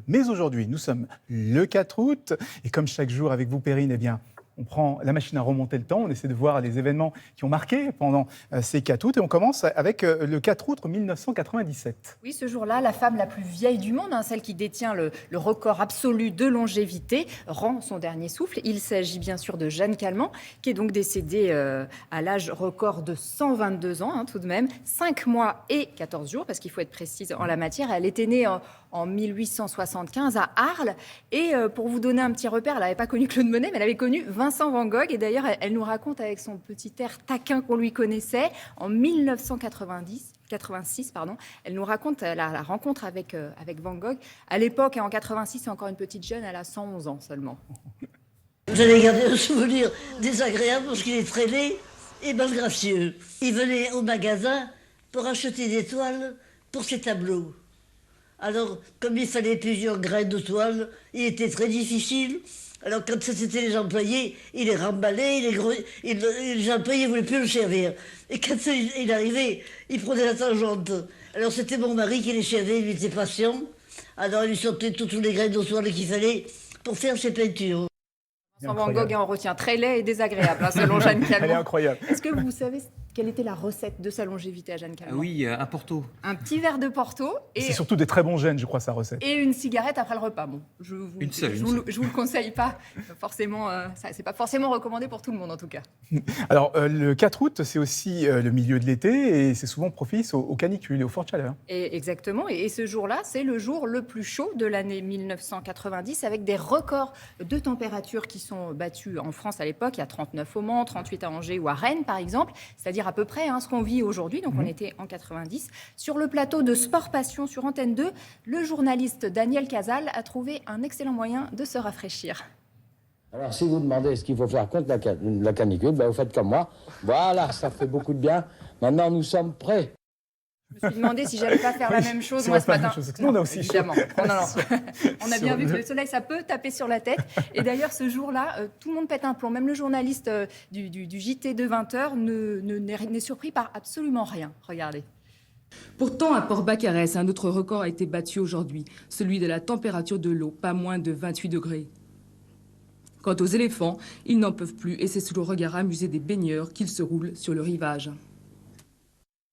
Mais aujourd'hui, nous sommes le 4 août. Et comme chaque jour avec vous, Perrine, eh bien, on prend la machine à remonter le temps. On essaie de voir les événements qui ont marqué pendant ces 4 août. Et on commence avec le 4 août 1997. Oui, ce jour-là, la femme la plus vieille du monde, celle qui détient le record absolu de longévité, rend son dernier souffle. Il s'agit bien sûr de Jeanne Calment, qui est donc décédée à l'âge record de 122 ans, tout de même, 5 mois et 14 jours, parce qu'il faut être précise en la matière. Elle était née en 1875 à Arles. Et pour vous donner un petit repère, elle n'avait pas connu Claude Monet, mais elle avait connu Vincent Van Gogh. Et d'ailleurs, elle nous raconte avec son petit air taquin qu'on lui connaissait, en 1986, elle nous raconte la rencontre avec Van Gogh. À l'époque, en 86, c'est encore une petite jeune, elle a 111 ans seulement. J'allais garder un souvenir désagréable parce qu'il est très laid et mal gracieux. Il venait au magasin pour acheter des toiles pour ses tableaux. Alors, comme il fallait plusieurs grains de toile, il était très difficile. Alors, quand c'était les employés, il les remballait, les employés ne voulaient plus le servir. Et quand il arrivait, il prenait la tangente. Alors, c'était mon mari qui les servait, il était patient. Alors, il lui sortait tous les grains de toile qu'il fallait pour faire ses peintures. Van Gogh, on retient très laid et désagréable, selon Jeanne Calment. Elle est incroyable. Est-ce que vous savez quelle était la recette de sa longévité à Jeanne Calment? Oui, un Porto. Un petit verre de Porto et C'est surtout des très bons gènes, je crois, sa recette. et une cigarette après le repas. Bon, je vous le conseille pas. Forcément, c'est pas forcément recommandé pour tout le monde en tout cas. Alors, le 4 août, c'est aussi le milieu de l'été et c'est souvent propice aux canicules et aux fortes chaleurs. Et exactement. Et ce jour-là, c'est le jour le plus chaud de l'année 1990 avec des records de température qui sont battus en France à l'époque. Il y a 39 au Mans, 38 à Angers ou à Rennes par exemple. C'est-à-dire à peu près ce qu'on vit aujourd'hui. Donc on était en 90. Sur le plateau de Sport Passion sur Antenne 2, le journaliste Daniel Cazal a trouvé un excellent moyen de se rafraîchir. Alors, si vous demandez ce qu'il faut faire contre la canicule, vous faites comme moi. Voilà, ça fait beaucoup de bien. Maintenant, nous sommes prêts. Je me suis demandé si j'allais pas faire la même chose moi ce matin. Nous, on a aussi chaud. Évidemment. Non. On a bien vu que le soleil, ça peut taper sur la tête. Et d'ailleurs, ce jour-là, tout le monde pète un plomb. Même le journaliste du JT de 20h n'est surpris par absolument rien. Regardez. Pourtant, à Port-Baccarès, un autre record a été battu aujourd'hui, celui de la température de l'eau, pas moins de 28 degrés. Quant aux éléphants, ils n'en peuvent plus et c'est sous le regard amusé des baigneurs qu'ils se roulent sur le rivage.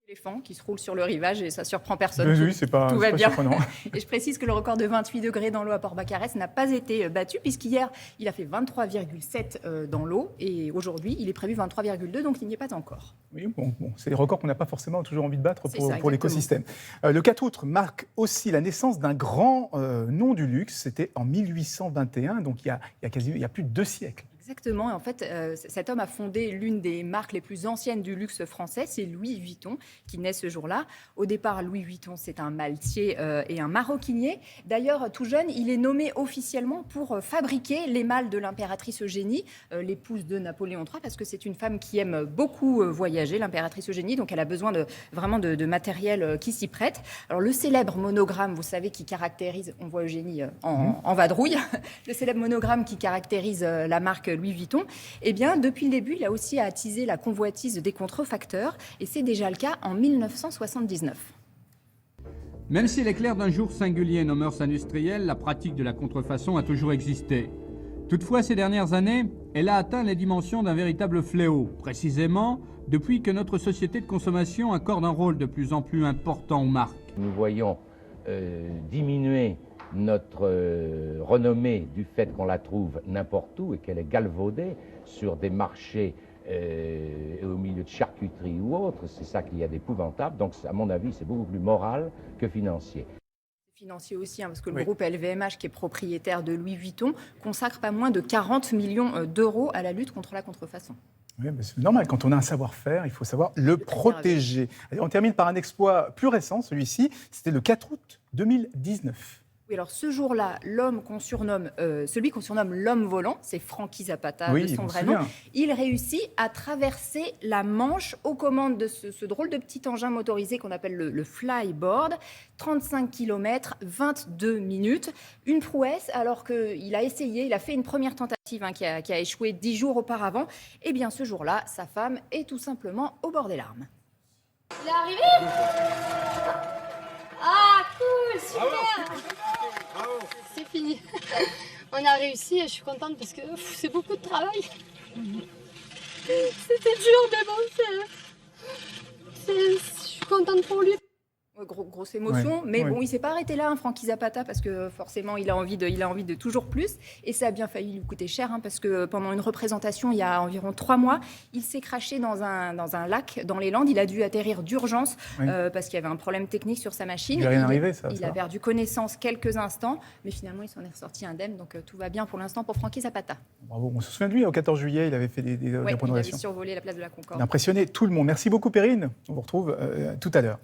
Éléphant qui se roule sur le rivage et ça surprend personne. Oui, c'est pas, tout va pas bien. surprenant. Et je précise que le record de 28 degrés dans l'eau à Port-Baccarès n'a pas été battu puisqu'hier, il a fait 23,7 dans l'eau et aujourd'hui, il est prévu 23,2, donc il n'y est pas encore. Oui, bon, c'est des records qu'on n'a pas forcément toujours envie de battre pour exactement. l'écosystème. Le 4 août marque aussi la naissance d'un grand nom du luxe. C'était en 1821, donc il y a plus de 2 siècles. Exactement. En fait, cet homme a fondé l'une des marques les plus anciennes du luxe français. C'est Louis Vuitton qui naît ce jour-là. Au départ, Louis Vuitton, c'est un maltier et un maroquinier. D'ailleurs, tout jeune, il est nommé officiellement pour fabriquer les malles de l'impératrice Eugénie, l'épouse de Napoléon III, parce que c'est une femme qui aime beaucoup voyager, l'impératrice Eugénie. Donc, elle a besoin vraiment de matériel qui s'y prête. Alors, le célèbre monogramme, vous savez, qui caractérise, on voit Eugénie en vadrouille, le célèbre monogramme qui caractérise la marque Louis Vuitton, eh bien, depuis le début, il a aussi attisé la convoitise des contrefacteurs, et c'est déjà le cas en 1979. Même si l'éclair d'un jour singulier nos mœurs industrielles, la pratique de la contrefaçon a toujours existé. Toutefois, ces dernières années, elle a atteint les dimensions d'un véritable fléau, précisément depuis que notre société de consommation accorde un rôle de plus en plus important aux marques. Nous voyons diminuer notre renommée du fait qu'on la trouve n'importe où et qu'elle est galvaudée sur des marchés au milieu de charcuterie ou autre. C'est ça qu'il y a d'épouvantable. Donc, à mon avis, c'est beaucoup plus moral que financier. Financier aussi, parce que le groupe LVMH, qui est propriétaire de Louis Vuitton, consacre pas moins de 40 millions d'euros à la lutte contre la contrefaçon. Oui, mais c'est normal, quand on a un savoir-faire, il faut savoir le protéger. Allez, on termine par un exploit plus récent, celui-ci, c'était le 4 août 2019. Oui, alors ce jour-là, celui qu'on surnomme l'homme volant, c'est Francky Zapata, de son vrai nom. Il réussit à traverser la Manche aux commandes de ce drôle de petit engin motorisé qu'on appelle le flyboard. 35 km, 22 minutes. Une prouesse, alors qu'il a essayé, il a fait une première tentative qui a échoué 10 jours auparavant. Et bien ce jour-là, sa femme est tout simplement au bord des larmes. Il est arrivé ? Ah, cool, super! Bravo. fini. On a réussi et je suis contente parce que c'est beaucoup de travail. C'était dur, mais bon, je suis contente pour lui. Grosse émotion, mais bon, il s'est pas arrêté là, hein, Francky Zapata, parce que forcément, il a envie de toujours plus. Et ça a bien failli lui coûter cher, hein, parce que pendant une représentation, il y a environ 3 mois, il s'est craché dans un lac dans les Landes. Il a dû atterrir d'urgence parce qu'il y avait un problème technique sur sa machine. Il a rien arrivé, ça. Il a perdu connaissance quelques instants, mais finalement, il s'en est ressorti indemne. Donc tout va bien pour l'instant pour Francky Zapata. Bravo, on se souvient de lui, au 14 juillet, il avait fait des Il avait représentations. survolé la place de la Concorde. Il a impressionné tout le monde. Merci beaucoup, Perrine. On vous retrouve tout à l'heure.